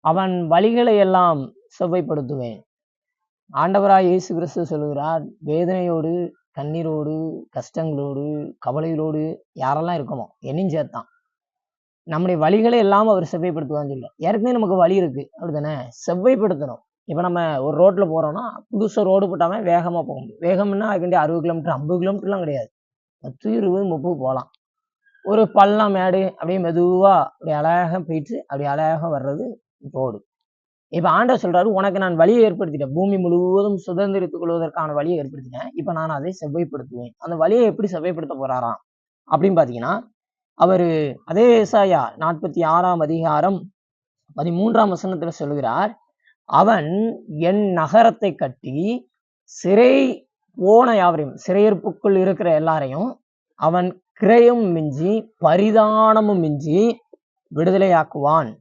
அவன் வழிகளை எல்லாம் செவ்வைப்படுத்துவேன். ஆண்டவராய் இயேசு கிறிஸ்து சொல்லுகிறார், வேதனையோடு, கண்ணீரோடு, கஷ்டங்களோடு, கவலைகளோடு யாரெல்லாம் இருக்கமோ என்னையும் சேர்த்தான், நம்முடைய வழிகளை எல்லாம் அவர் செவ்வைப்படுத்துவான்னு சொல்லல. ஏற்கனவே நமக்கு வழி இருக்கு, அப்படித்தானே? செவ்வைப்படுத்தணும். இப்ப நம்ம ஒரு ரோட்ல போறோம்னா, புதுசா ரோடு போட்டாம வேகமா போக முடியும். வேகம்னா அதுக்கு 60 கிலோமீட்டர் 50 கிலோமீட்டர்லாம் கிடையாது. 10, 20, 30 போகலாம். ஒரு பள்ளம் மேடு அப்படியே மெதுவா அப்படி அழகா போயிட்டு அப்படி அழகா வர்றது ரோடு. இப்ப ஆண்டவர் சொல்றாரு, உனக்கு நான் வழியை ஏற்படுத்திட்டேன், பூமி முழுவதும் சுதந்திரித்துக் கொள்வதற்கான வழியை ஏற்படுத்திட்டேன், இப்ப நான் அதை செவ்வைப்படுத்துவேன். அந்த வழியை எப்படி செவ்வைப்படுத்த போறாராம் அப்படின்னு பாத்தீங்கன்னா, அவரு அதே ஏசாயா 46ஆம் அதிகாரம் 13ஆம் வசனத்துல சொல்லுகிறார், அவன் என் நகரத்தை கட்டி சிறை போன யாவரையும், சிறையிருப்புக்குள் இருக்கிற எல்லாரையும் அவன் கிரயம் மிஞ்சி பரிதானமும் மிஞ்சி விடுதலையாக்குவான்.